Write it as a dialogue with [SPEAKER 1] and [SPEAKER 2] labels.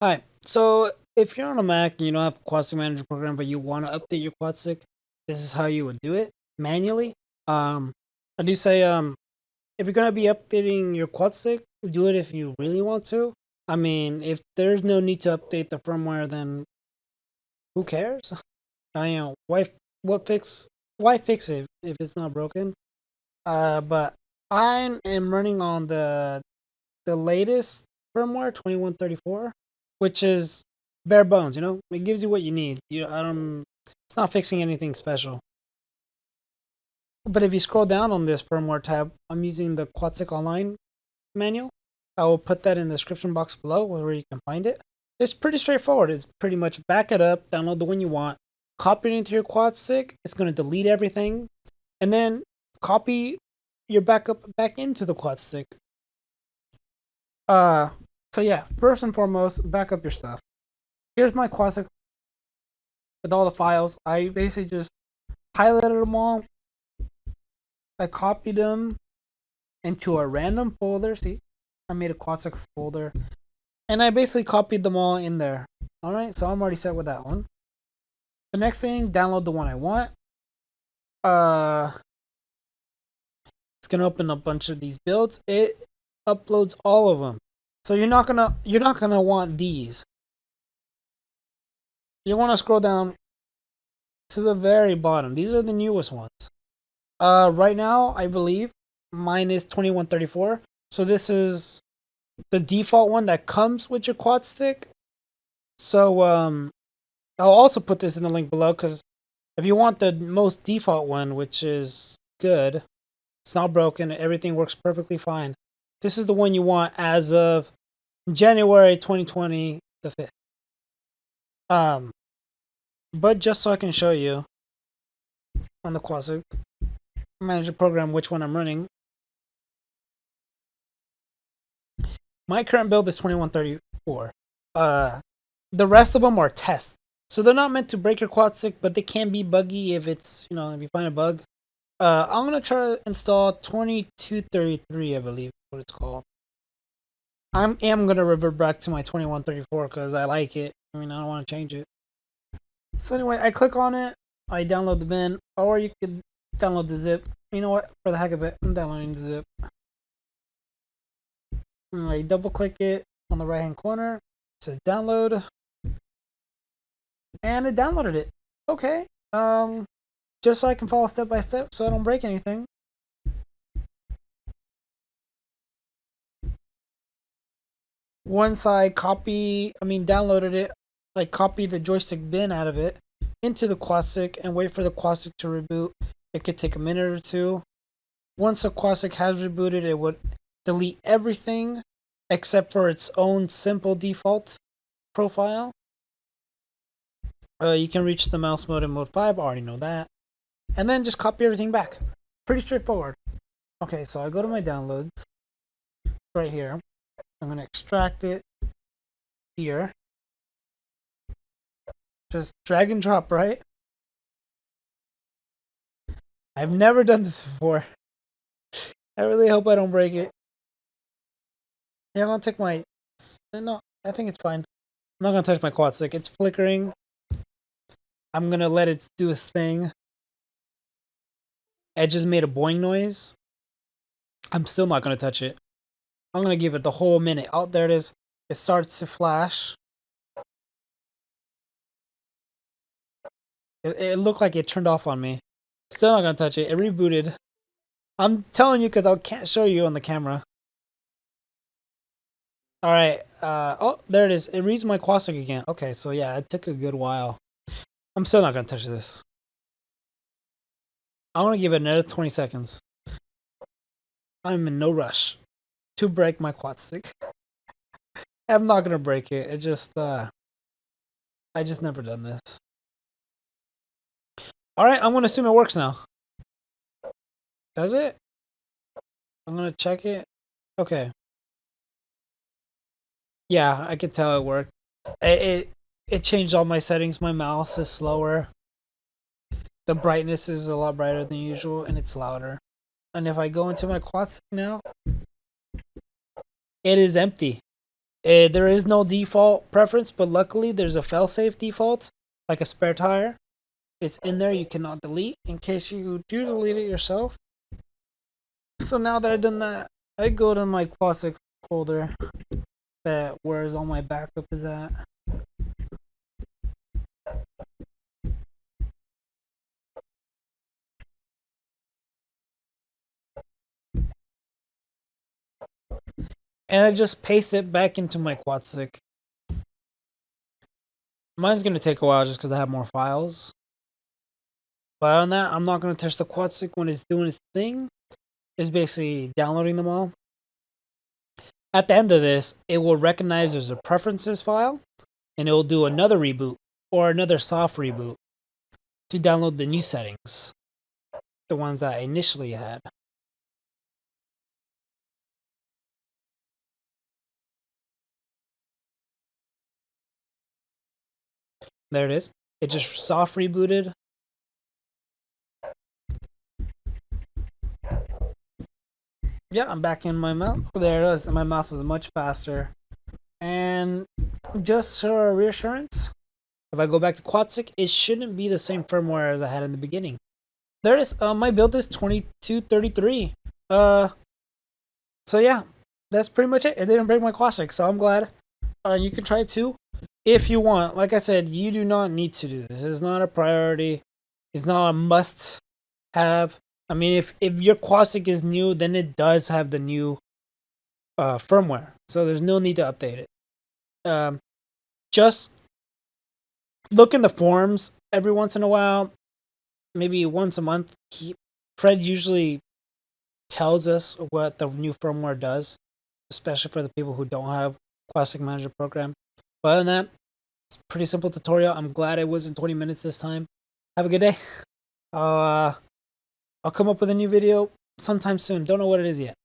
[SPEAKER 1] Hi. So if you're on a Mac and you don't have Quadstick Manager program, but you want to update your Quadstick, this is how you would do it manually. Um, I do say if you're gonna be updating your Quadstick, do it if you really want to. I mean, if there's no need to update the firmware, then who cares? Why what fix why fix it if it's not broken? But I am running on the latest firmware 2134, which is bare bones. It gives you what you need. I don't. It's not fixing anything special. But if you scroll down on this firmware tab, I'm using the Quadstick Online manual. I will put that in the description box below where you can find it. It's pretty straightforward. It's pretty much back it up, download the one you want, copy it into your Quadstick. It's going to delete everything, and then copy your backup back into the Quadstick. Uh, so yeah, first and foremost, back up your stuff. Here's my Quadstick with all the files. I basically just highlighted them all. I copied them into a random folder. See, I made a Quadstick folder, and I basically copied them all in there. All right, so I'm already set with that one. The next thing, download the one I want. Uh, it's gonna open a bunch of these builds. It uploads all of them. So you're not gonna want these. You want to scroll down to the very bottom. These are the newest ones. Right now, I believe mine is 2134. So this is the default one that comes with your Quadstick. So I'll also put this in the link below because if you want the most default one, which is good, it's not broken, everything works perfectly fine. This is the one you want as of January 2020, the 5th. Um, but just so I can show you on the Quadstick Manager program which one I'm running, my current build is 2134. The rest of them are tests. So they're not meant to break your Quadstick, but they can be buggy if if you find a bug. I'm going to try to install 2233, I believe what it's called. I am going to revert back to my 2134 because I like it. I mean, I don't want to change it. So anyway, I click on it. I download the bin, or you could download the zip. You know what? For the heck of it, I'm downloading the zip. I double click it on the right hand corner. It says download, and it downloaded it. Okay. Just so I can follow step by step, so I don't break anything. Once I downloaded it, I copied the joystick bin out of it into the Quadstick and wait for the Quadstick to reboot. It could take a minute or two. Once the Quadstick has rebooted, it would delete everything except for its own simple default profile. You can reach the mouse mode in mode 5, I already know that. And then just copy everything back. Pretty straightforward. Okay, so I go to my downloads right here. I'm going to extract it here. Just drag and drop, right? I've never done this before. I really hope I don't break it. Yeah, I'm going to take my... No, I think it's fine. I'm not going to touch my Quadstick. It's flickering. I'm going to let it do its thing. It just made a boing noise. I'm still not going to touch it. I'm going to give it the whole minute. Oh, there it is. It starts to flash. It looked like it turned off on me. Still not going to touch it. It rebooted. I'm telling you because I can't show you on the camera. Alright. Oh, there it is. It reads my Quadstick again. Okay, so yeah, it took a good while. I'm still not going to touch this. I want to give it another 20 seconds. I'm in no rush to break my Quadstick. I'm not going to break it. I just never done this. Alright, I'm going to assume it works now. Does it? I'm going to check it. Okay. Yeah, I can tell it worked. It changed all my settings. My mouse is slower. The brightness is a lot brighter than usual, and it's louder. And if I go into my Quadstick now, it is empty. There is no default preference, but luckily there's a failsafe default, like a spare tire. It's in there, you cannot delete in case you do delete it yourself. So now that I've done that, I go to my Quadstick folder that where's all my backup is at. And I just paste it back into my Quadstick. Mine's gonna take a while just because I have more files. But on that, I'm not gonna touch the Quadstick when it's doing its thing. It's basically downloading them all. At the end of this, it will recognize there's a preferences file, and it will do another reboot or another soft reboot to download the new settings, the ones I initially had. There it is. It just soft rebooted. Yeah, I'm back in my mouse. There it is. My mouse is much faster. And just for reassurance, if I go back to Quadstick, it shouldn't be the same firmware as I had in the beginning. There it is. My build is 2233. So yeah, that's pretty much it. It didn't break my Quadstick, so I'm glad. You can try it too if you want. Like I said, you do not need to do this. It's not a priority. It's not a must-have. I mean, if your Quadstick is new, then it does have the new firmware, so there's no need to update it. Just look in the forums every once in a while, maybe once a month. Fred usually tells us what the new firmware does, especially for the people who don't have Quadstick Manager program. But other than that, it's a pretty simple tutorial. I'm glad it was in 20 minutes this time. Have a good day. I'll come up with a new video sometime soon. Don't know what it is yet.